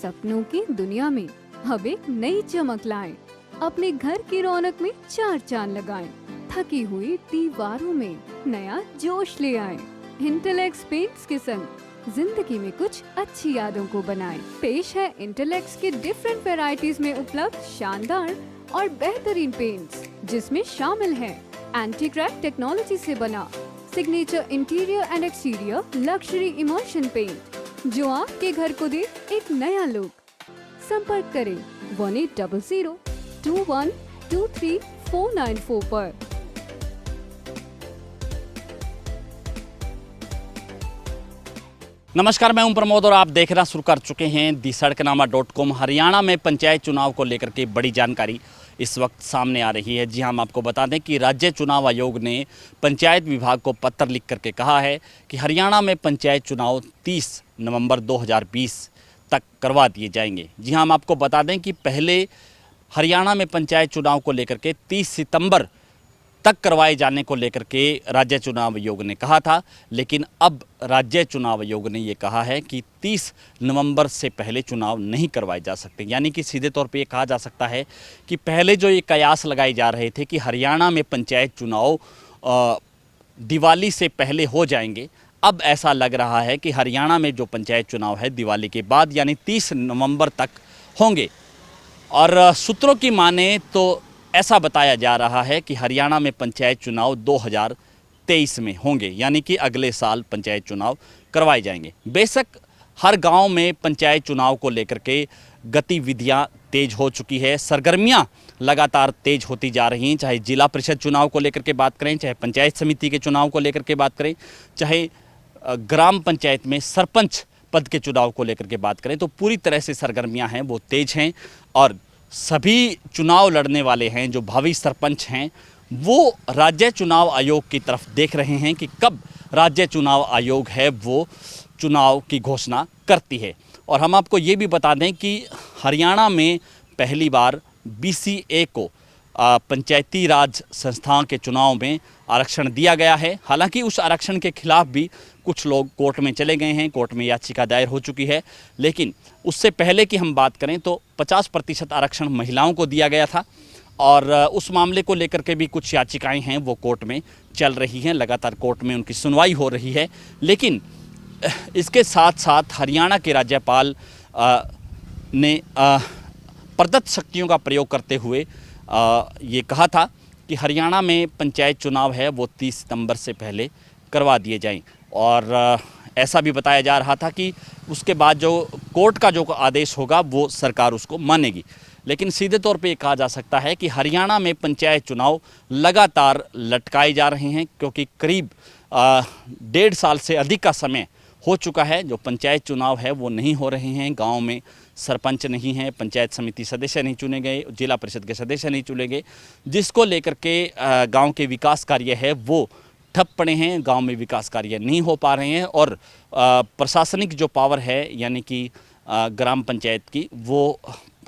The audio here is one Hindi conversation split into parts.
सपनों की दुनिया में अब एक नई चमक लाएं। अपने घर की रौनक में चार चांद लगाएं। थकी हुई दीवारों में नया जोश ले आएं। इंटेलेक्स पेंट्स के संग जिंदगी में कुछ अच्छी यादों को बनाएं। पेश है इंटेलेक्स के डिफरेंट वैरायटीज में उपलब्ध शानदार और बेहतरीन पेंट्स, जिसमें शामिल है एंटी क्रैक टेक्नोलॉजी से बना signature interior and exterior luxury immersion paint, जो आपके घर को दे एक नया लुक। संपर्क करें 1800-2123-494 पर। नमस्कार, मैं हूं प्रमोद और आप देखना शुरू कर चुके हैं दी सड़कनामा.com। हरियाणा में पंचायत चुनाव को लेकर के बड़ी जानकारी इस वक्त सामने आ रही है। जी हम आपको बता दें कि राज्य चुनाव आयोग ने पंचायत विभाग को पत्र लिख करके कहा है कि हरियाणा में पंचायत चुनाव 30 नवंबर 2020 तक करवा दिए जाएंगे। जी हम आपको बता दें कि पहले हरियाणा में पंचायत चुनाव को लेकर के 30 सितंबर तक करवाए जाने को लेकर के राज्य चुनाव आयोग ने कहा था, लेकिन अब राज्य चुनाव आयोग ने ये कहा है कि 30 नवंबर से पहले चुनाव नहीं करवाए जा सकते। यानी कि सीधे तौर पे ये कहा जा सकता है कि पहले जो ये कयास लगाए जा रहे थे कि हरियाणा में पंचायत चुनाव दिवाली से पहले हो जाएंगे, अब ऐसा लग रहा है कि हरियाणा में जो पंचायत चुनाव है दिवाली के बाद यानी 30 नवंबर तक होंगे। और सूत्रों की माने तो ऐसा बताया जा रहा है कि हरियाणा में पंचायत चुनाव 2023 में होंगे, यानी कि अगले साल पंचायत चुनाव करवाए जाएंगे। बेशक हर गांव में पंचायत चुनाव को लेकर के गतिविधियां तेज हो चुकी है, सरगर्मियां लगातार तेज होती जा रही हैं। चाहे जिला परिषद चुनाव को लेकर के बात करें, चाहे पंचायत समिति के चुनाव को लेकर के बात करें, चाहे ग्राम पंचायत में सरपंच पद के चुनाव को लेकर के बात करें, तो पूरी तरह से सरगर्मियाँ हैं वो तेज हैं। और सभी चुनाव लड़ने वाले हैं जो भावी सरपंच हैं वो राज्य चुनाव आयोग की तरफ देख रहे हैं कि कब राज्य चुनाव आयोग है वो चुनाव की घोषणा करती है। और हम आपको ये भी बता दें कि हरियाणा में पहली बार BCA को पंचायती राज संस्थाओं के चुनाव में आरक्षण दिया गया है। हालांकि उस आरक्षण के खिलाफ भी कुछ लोग कोर्ट में चले गए हैं, कोर्ट में याचिका दायर हो चुकी है। लेकिन उससे पहले की हम बात करें तो 50% आरक्षण महिलाओं को दिया गया था और उस मामले को लेकर के भी कुछ याचिकाएं हैं वो कोर्ट में चल रही हैं, लगातार कोर्ट में उनकी सुनवाई हो रही है। लेकिन इसके साथ साथ हरियाणा के राज्यपाल ने प्रदत्त शक्तियों का प्रयोग करते हुए ये कहा था कि हरियाणा में पंचायत चुनाव है वो 30 सितंबर से पहले करवा दिए जाएं। और ऐसा भी बताया जा रहा था कि उसके बाद जो कोर्ट का जो आदेश होगा वो सरकार उसको मानेगी। लेकिन सीधे तौर पे ये कहा जा सकता है कि हरियाणा में पंचायत चुनाव लगातार लटकाए जा रहे हैं, क्योंकि करीब 1.5 साल से अधिक का समय हो चुका है जो पंचायत चुनाव है वो नहीं हो रहे हैं। गांव में सरपंच नहीं है, पंचायत समिति सदस्य नहीं चुने गए, जिला परिषद के सदस्य नहीं चुने गए, जिसको लेकर के गांव के विकास कार्य है वो ठप पड़े हैं। गांव में विकास कार्य नहीं हो पा रहे हैं और प्रशासनिक जो पावर है यानी कि ग्राम पंचायत की वो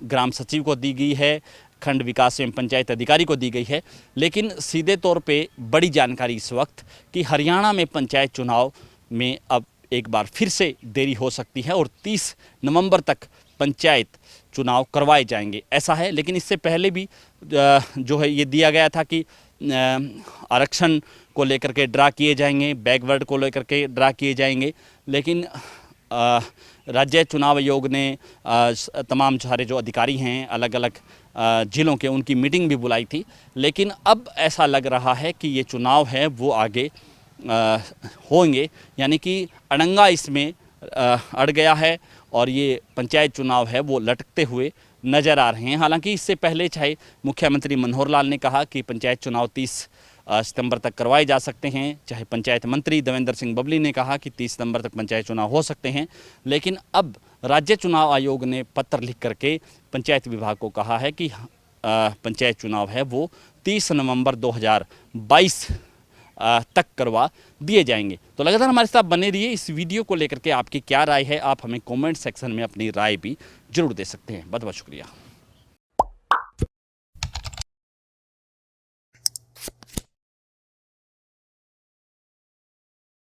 ग्राम सचिव को दी गई है, खंड विकास एवं पंचायत अधिकारी को दी गई है। लेकिन सीधे तौर पे बड़ी जानकारी इस वक्त कि हरियाणा में पंचायत चुनाव में अब एक बार फिर से देरी हो सकती है और 30 नवंबर तक पंचायत चुनाव करवाए जाएंगे, ऐसा है। लेकिन इससे पहले भी जो है ये दिया गया था कि आरक्षण को लेकर के ड्रा किए जाएंगे, बैकवर्ड को लेकर के ड्रा किए जाएंगे। लेकिन राज्य चुनाव आयोग ने तमाम सारे जो अधिकारी हैं अलग अलग जिलों के, उनकी मीटिंग भी बुलाई थी। लेकिन अब ऐसा लग रहा है कि ये चुनाव है वो आगे होंगे, यानी कि अड़ंगा इसमें अड़ गया है और ये पंचायत चुनाव है वो लटकते हुए नज़र आ रहे हैं। हालांकि इससे पहले चाहे मुख्यमंत्री मनोहर लाल ने कहा कि पंचायत चुनाव 30 सितंबर तक करवाए जा सकते हैं, चाहे पंचायत मंत्री देवेंद्र सिंह बबली ने कहा कि 30 सितंबर तक पंचायत चुनाव हो सकते हैं। लेकिन अब राज्य चुनाव आयोग ने पत्र लिख करके पंचायत विभाग को कहा है कि पंचायत चुनाव है वो 30 नवंबर 2022 तक करवा दिए जाएंगे। तो लगातार हमारे साथ बने रहिए। इस वीडियो को लेकर के आपकी क्या राय है, आप हमें कमेंट सेक्शन में अपनी राय भी जरूर दे सकते हैं। बहुत बहुत शुक्रिया।